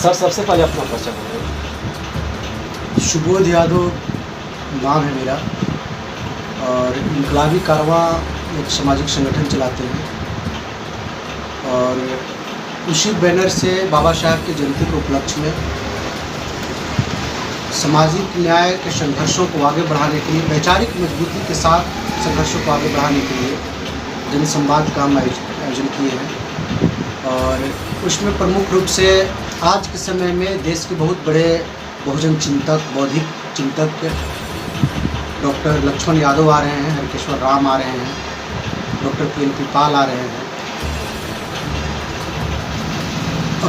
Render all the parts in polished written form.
Sir सबसे पहले अपना परिचय बताइए। सुबोध यादव नाम है मेरा और इनकलाबी कारवां एक सामाजिक संगठन चलाते हैं और उसी बैनर से बाबा साहब की जयंती के उपलक्ष्य में सामाजिक न्याय के संघर्षों को आगे बढ़ाने के लिए वैचारिक मजबूती के साथ संघर्षों को आगे बढ़ाने के लिए जनसंवाद का हम आयोजन किए हैं और उसमें प्रमुख रूप से आज के समय में देश के बहुत बड़े बहुजन चिंतक बौद्धिक चिंतक डॉक्टर लक्ष्मण यादव आ रहे हैं, हरकेश्वर राम आ रहे हैं, डॉक्टर PNP पाल आ रहे हैं।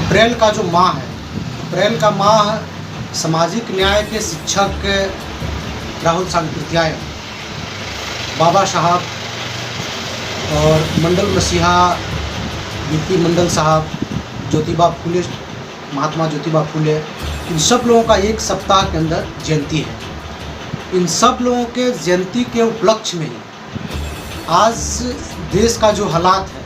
अप्रैल का जो माह है, अप्रैल का माह सामाजिक न्याय के शिक्षक राहुल सांकृत्यायन, बाबा साहब और मंडल मसीहा BP मंडल साहब, ज्योतिबा फुले, महात्मा ज्योतिबा फुले, इन सब लोगों का एक सप्ताह के अंदर जयंती है। इन सब लोगों के जयंती के उपलक्ष्य में ही आज देश का जो हालात है,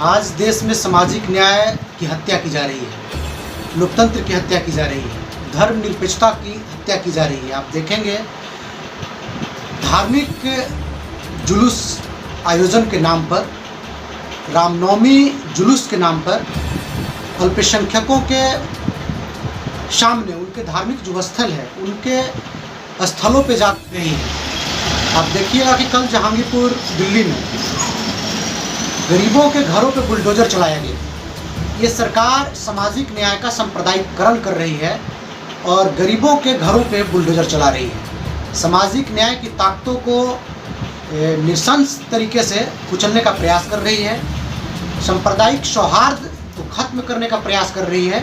आज देश में सामाजिक न्याय की हत्या की जा रही है, लोकतंत्र की हत्या की जा रही है, धर्मनिरपेक्षता की हत्या की जा रही है। आप देखेंगे धार्मिक जुलूस आयोजन के नाम पर, रामनवमी जुलूस के नाम पर अल्पसंख्यकों के सामने उनके धार्मिक जो स्थल है उनके स्थलों पे जा रही है। आप देखिएगा कि कल जहांगीरपुर दिल्ली में गरीबों के घरों पे बुलडोजर चलाया गया। ये सरकार सामाजिक न्याय का सांप्रदायिकरण कर रही है और गरीबों के घरों पे बुलडोजर चला रही है। सामाजिक न्याय की ताकतों को नृशंस तरीके से कुचलने का प्रयास कर रही है, सांप्रदायिक सौहार्द को खत्म करने का प्रयास कर रही है,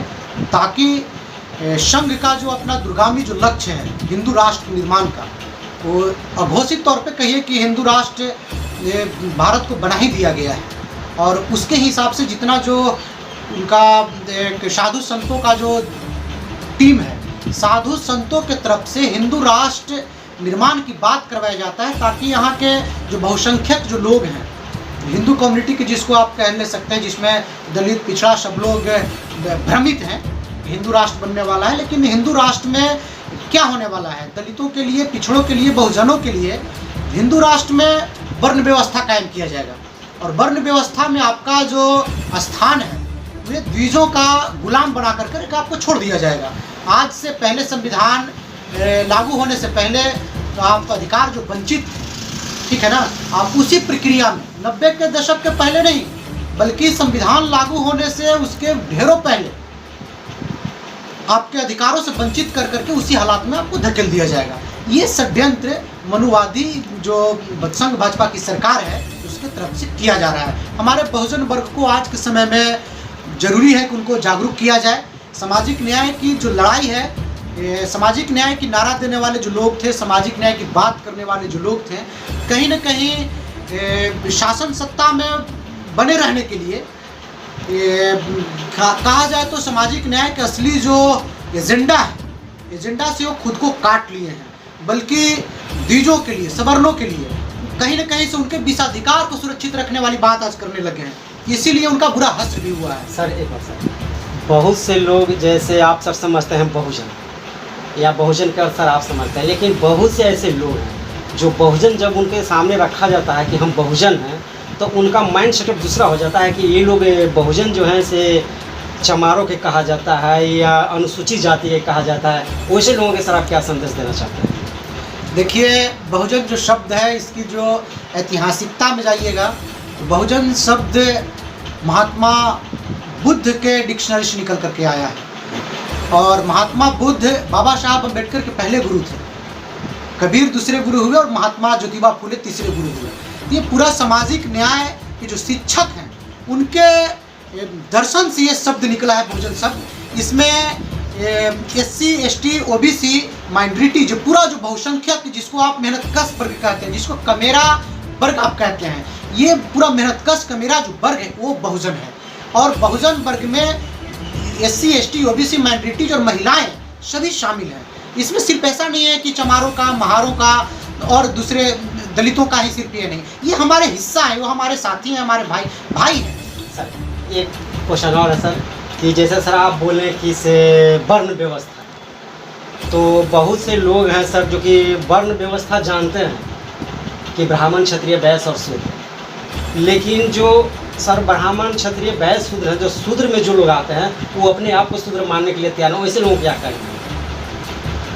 ताकि संघ का जो अपना दूरगामी जो लक्ष्य है हिंदू राष्ट्र निर्माण का, वो अघोषित तौर पे कहिए कि हिंदू राष्ट्र भारत को बना ही दिया गया है और उसके हिसाब से जितना जो उनका एक साधु संतों का जो टीम है, साधु संतों के तरफ से हिंदू राष्ट्र निर्माण की बात करवाया जाता है, ताकि यहाँ के जो बहुसंख्यक जो लोग हैं हिंदू कम्युनिटी के, जिसको आप कह ले सकते हैं, जिसमें दलित पिछड़ा सब लोग भ्रमित हैं हिंदू राष्ट्र बनने वाला है, लेकिन हिंदू राष्ट्र में क्या होने वाला है? दलितों के लिए, पिछड़ों के लिए, बहुजनों के लिए हिंदू राष्ट्र में वर्ण व्यवस्था कायम किया जाएगा और वर्ण व्यवस्था में आपका जो स्थान है वे द्विजों का गुलाम बना करके आपको छोड़ दिया जाएगा। आज से पहले संविधान लागू होने से पहले आप अधिकार जो वंचित, ठीक है ना, आप उसी प्रक्रिया में 90 के दशक के पहले नहीं बल्कि संविधान लागू होने से उसके ढेरों पहले आपके अधिकारों से वंचित कर करके उसी हालात में आपको धकेल दिया जाएगा। ये षड्यंत्र मनुवादी जो संघ भाजपा की सरकार है उसके तरफ से किया जा रहा है। हमारे बहुजन वर्ग को आज के समय में जरूरी है कि उनको जागरूक किया जाए। सामाजिक न्याय की जो लड़ाई है, सामाजिक न्याय की नारा देने वाले जो लोग थे, सामाजिक न्याय की बात करने वाले जो लोग थे, कहीं न कहीं शासन सत्ता में बने रहने के लिए कहा जाए तो सामाजिक न्याय का असली जो एजेंडा है, एजेंडा से वो खुद को काट लिए हैं, बल्कि द्विजों के लिए, सवर्णों के लिए कहीं न कहीं से उनके विषाधिकार को सुरक्षित रखने वाली बात आज करने लगे हैं। इसीलिए उनका बुरा हश्र भी हुआ है। सर एक बार सर, बहुत से लोग जैसे आप सब समझते हैं बहुजन या बहुजन का सर आप समझते हैं, लेकिन बहुत से ऐसे लोग हैं जो बहुजन जब उनके सामने रखा जाता है कि हम बहुजन हैं तो उनका माइंड सेटअप दूसरा हो जाता है कि ये लोग बहुजन जो हैं से चमारों के कहा जाता है या अनुसूचित जाति के कहा जाता है। वैसे लोगों के सर आप क्या संदेश देना चाहते हैं? देखिए, बहुजन जो शब्द है इसकी जो ऐतिहासिकता में जाइएगा तो बहुजन शब्द महात्मा बुद्ध के डिक्शनरी से निकल करके आया है और महात्मा बुद्ध बाबा साहब अम्बेडकर के पहले गुरु थे, कबीर दूसरे गुरु हुए और महात्मा ज्योतिबा फुले तीसरे गुरु हुए। ये पूरा सामाजिक न्याय के जो शिक्षक हैं उनके दर्शन से ये शब्द निकला है बहुजन शब्द। इसमें SC ST OBC माइनॉरिटी जो पूरा जो बहुसंख्यक, जिसको आप मेहनतकश वर्ग कहते हैं, जिसको कमेरा वर्ग आप कहते हैं, ये पूरा मेहनतकश कमेरा जो वर्ग है वो बहुजन है। और बहुजन वर्ग में SC ST OBC माइनॉरिटी और महिलाएं सभी शामिल हैं। इसमें सिर्फ ऐसा नहीं है कि चमारों का, महारों का और दूसरे दलितों का ही सिर्फ ये नहीं, ये हमारे हिस्सा है, वो हमारे साथी हैं, हमारे भाई हैं। सर एक क्वेश्चन और है सर कि जैसे सर आप बोले कि से वर्ण व्यवस्था, तो बहुत से लोग हैं सर जो कि वर्ण व्यवस्था जानते हैं कि ब्राह्मण, क्षत्रिय, वैश्य और शूद्र, लेकिन जो सर ब्राह्मण, क्षत्रिय, वैश्य, शूद्र हैं, जो शूद्र में जो लोग आते हैं वो अपने आप को शूद्र मानने के लिए तैयार हैं, वैसे लोगों को क्या करें?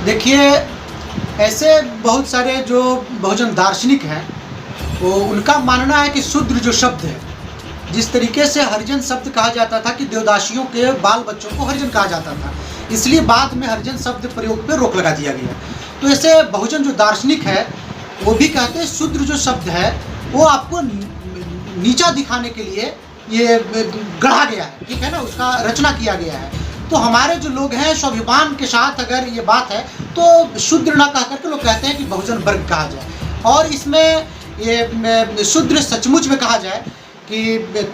देखिए, ऐसे बहुत सारे जो बहुजन दार्शनिक हैं वो उनका मानना है कि शूद्र जो शब्द है, जिस तरीके से हरिजन शब्द कहा जाता था कि देवदासियों के बाल बच्चों को हरिजन कहा जाता था, इसलिए बाद में हरिजन शब्द प्रयोग पे रोक लगा दिया गया। तो ऐसे बहुजन जो दार्शनिक है वो भी कहते हैं शूद्र जो शब्द है वो आपको नीचा दिखाने के लिए ये गढ़ा गया है, ठीक है ना, उसका रचना किया गया है। तो हमारे जो लोग हैं स्वाभिमान के साथ अगर ये बात है तो शूद्र ना कह करके लोग कहते हैं कि बहुजन वर्ग कहा जाए। और इसमें ये शूद्र सचमुच में कहा जाए कि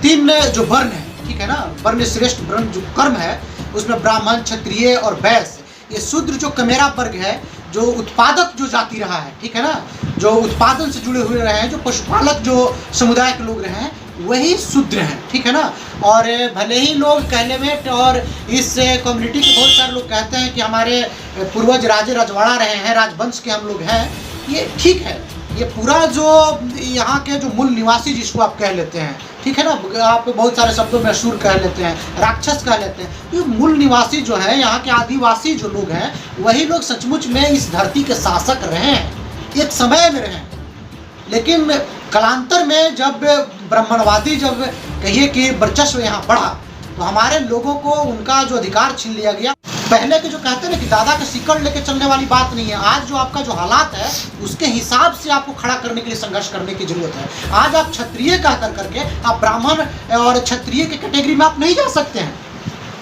3 जो वर्ण है, ठीक है ना, वर्ण श्रेष्ठ वर्ण जो कर्म है उसमें ब्राह्मण, क्षत्रिय और वैश्य, ये शूद्र जो कमेरा वर्ग है, जो उत्पादक जो जाति रहा है, ठीक है ना, जो उत्पादन से जुड़े हुए रहे हैं, जो पशुपालक जो समुदाय के लोग रहे हैं, वही शूद्र हैं, ठीक है ना। और भले ही लोग कहने में और इस कम्युनिटी के बहुत सारे लोग कहते हैं कि हमारे पूर्वज राजे रजवाड़ा रहे हैं, राजवंश के हम लोग हैं, ये ठीक है, ये पूरा जो यहाँ के जो मूल निवासी जिसको आप कह लेते हैं, ठीक है ना, आप बहुत सारे शब्दों में असुर कह लेते हैं, राक्षस कह लेते हैं, ये मूल निवासी जो है, यहाँ के आदिवासी जो लोग हैं, वही लोग सचमुच में इस धरती के शासक रहे हैं, एक समय में रहे हैं। लेकिन कालांतर में जब ब्राह्मणवादी जब कहिए कि वर्चस्व यहाँ बढ़ा तो हमारे लोगों को उनका जो अधिकार छीन लिया गया। पहले के जो कहते हैं ना कि दादा के सिकड़ लेके चलने वाली बात नहीं है। आज जो आपका जो हालात है उसके हिसाब से आपको खड़ा करने के लिए संघर्ष करने की जरूरत है। आज आप क्षत्रिय कह करके आप ब्राह्मण और क्षत्रिय के कैटेगरी में आप नहीं जा सकते हैं।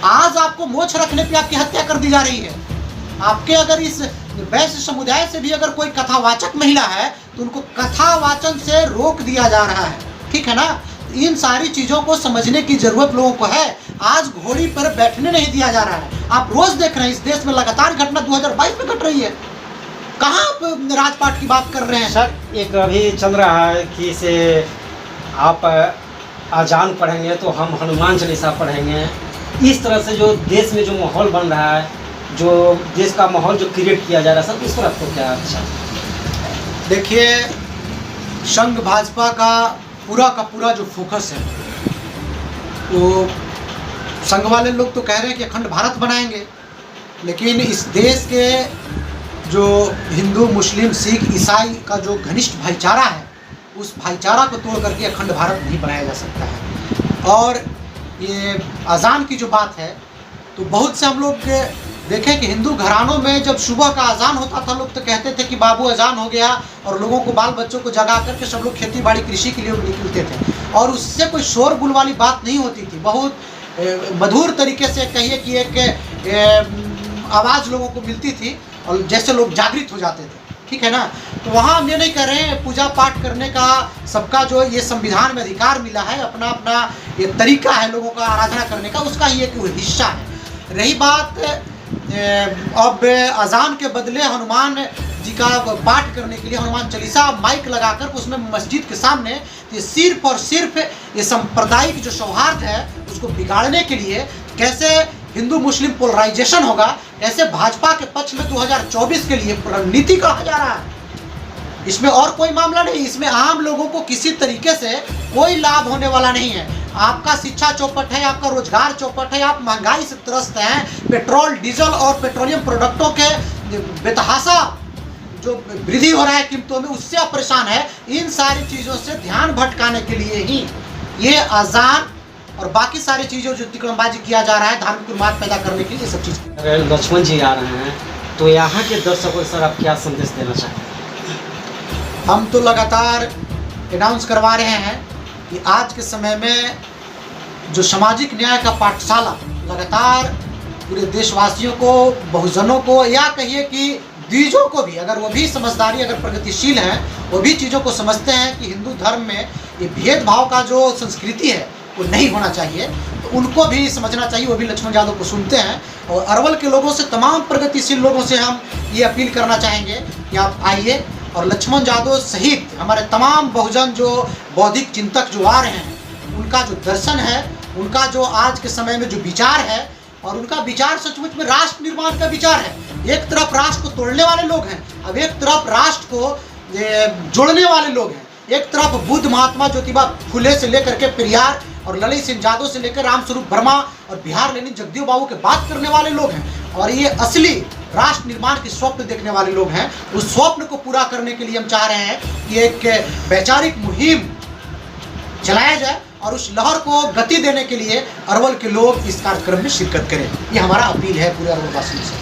आज आपको मोछ रखने पे आपकी हत्या कर दी जा रही है। आपके अगर इस वैश्य समुदाय से भी अगर कोई कथावाचक महिला है तो उनको कथावाचन से रोक दिया जा रहा है, ठीक है ना। इन सारी चीज़ों को समझने की जरूरत लोगों को है। आज घोड़ी पर बैठने नहीं दिया जा रहा है। आप रोज देख रहे हैं इस देश में लगातार घटना 2022 में घट रही है। कहाँ आप राजपाट की बात कर रहे हैं? सर एक अभी चल रहा है कि से आप अजान पढ़ेंगे तो हम हनुमान चालीसा पढ़ेंगे। इस तरह से जो देश में जो माहौल बन रहा है, जो देश का माहौल जो क्रिएट किया जा रहा है, सर इस पर आपको क्या अच्छा? देखिए, संघ भाजपा का पूरा जो फोकस है वो संघ वाले लोग तो कह रहे हैं कि अखंड भारत बनाएंगे, लेकिन इस देश के जो हिंदू, मुस्लिम, सिख, ईसाई का जो घनिष्ठ भाईचारा है उस भाईचारा को तोड़ करके अखंड भारत नहीं बनाया जा सकता है। और ये अजान की जो बात है तो बहुत से हम लोग देखें कि हिंदू घरानों में जब सुबह का अजान होता था लोग तो कहते थे कि बाबू अजान हो गया, और लोगों को, बाल बच्चों को जगा करके सब लोग खेती बाड़ी कृषि के लिए निकलते थे और उससे कोई शोरगुल वाली बात नहीं होती थी। बहुत मधुर तरीके से कहिए कि एक आवाज़ लोगों को मिलती थी और जैसे लोग जागृत हो जाते थे, ठीक है ना। तो वहाँ हम ये नहीं कर रहे हैं, पूजा पाठ करने का सबका जो ये संविधान में अधिकार मिला है, अपना अपना ये तरीका है लोगों का आराधना करने का, उसका ही एक हिस्सा है। रही बात अब अजान के बदले हनुमान जी का पाठ करने के लिए हनुमान चालीसा माइक लगाकर उसमें मस्जिद के सामने, ये सिर्फ और सिर्फ ये सांप्रदायिक जो सौहार्द है उसको बिगाड़ने के लिए कैसे हिंदू मुस्लिम पोलराइजेशन होगा, कैसे भाजपा के पक्ष में 2024 के लिए रणनीति कहा जा रहा है। इसमें और कोई मामला नहीं, इसमें आम लोगों को किसी तरीके से कोई लाभ होने वाला नहीं है। आपका शिक्षा चौपट है, आपका रोजगार चौपट है, आप महंगाई से त्रस्त हैं, पेट्रोल, डीजल और पेट्रोलियम प्रोडक्टों के बेतहाशा जो वृद्धि हो रहा है कीमतों में, उससे आप परेशान है। इन सारी चीज़ों से ध्यान भटकाने के लिए ही ये अजान और बाकी सारी चीज़ों जो तिकड़मबाजी किया जा रहा है, धार्मिक उन्माद पैदा करने के लिए ये सब चीज़। अगर लक्ष्मण जी आ रहे हैं तो यहाँ के दर्शकों को सर आप क्या संदेश देना चाहते हैं? हम तो लगातार अनाउंस करवा रहे हैं कि आज के समय में जो सामाजिक न्याय का पाठशाला लगातार पूरे देशवासियों को, बहुजनों को, या कहिए कि द्विजों को भी, अगर वो भी समझदारी, अगर प्रगतिशील हैं, वो भी चीज़ों को समझते हैं कि हिंदू धर्म में ये भेदभाव का जो संस्कृति है वो नहीं होना चाहिए, तो उनको भी समझना चाहिए। वो भी लक्ष्मण यादव को सुनते हैं। और अरवल के लोगों से, तमाम प्रगतिशील लोगों से हम ये अपील करना चाहेंगे कि आप आइए और लक्ष्मण यादव सहित हमारे तमाम बहुजन जो बौद्धिक चिंतक जो आ रहे हैं, उनका जो दर्शन है उनका जो आज के समय में जो विचार है, और उनका विचार सचमुच में राष्ट्र निर्माण का विचार है। एक तरफ राष्ट्र को तोड़ने वाले लोग हैं, अब एक तरफ राष्ट्र को जोड़ने वाले लोग हैं। एक तरफ बुद्ध, महात्मा ज्योतिबा फुले से लेकर के पेरियार और ललित सिंह यादव से लेकर रामस्वरूप वर्मा और बिहार लेनिन जगदेव बाबू के बात करने वाले लोग हैं, और ये असली राष्ट्र निर्माण के स्वप्न देखने वाले लोग हैं। उस स्वप्न को पूरा करने के लिए हम चाह रहे हैं कि एक वैचारिक मुहिम चलाया जाए, और उस लहर को गति देने के लिए अरवल के लोग इस कार्यक्रम में शिरकत करें। ये हमारा अपील है पूरे अरवल वासियों से।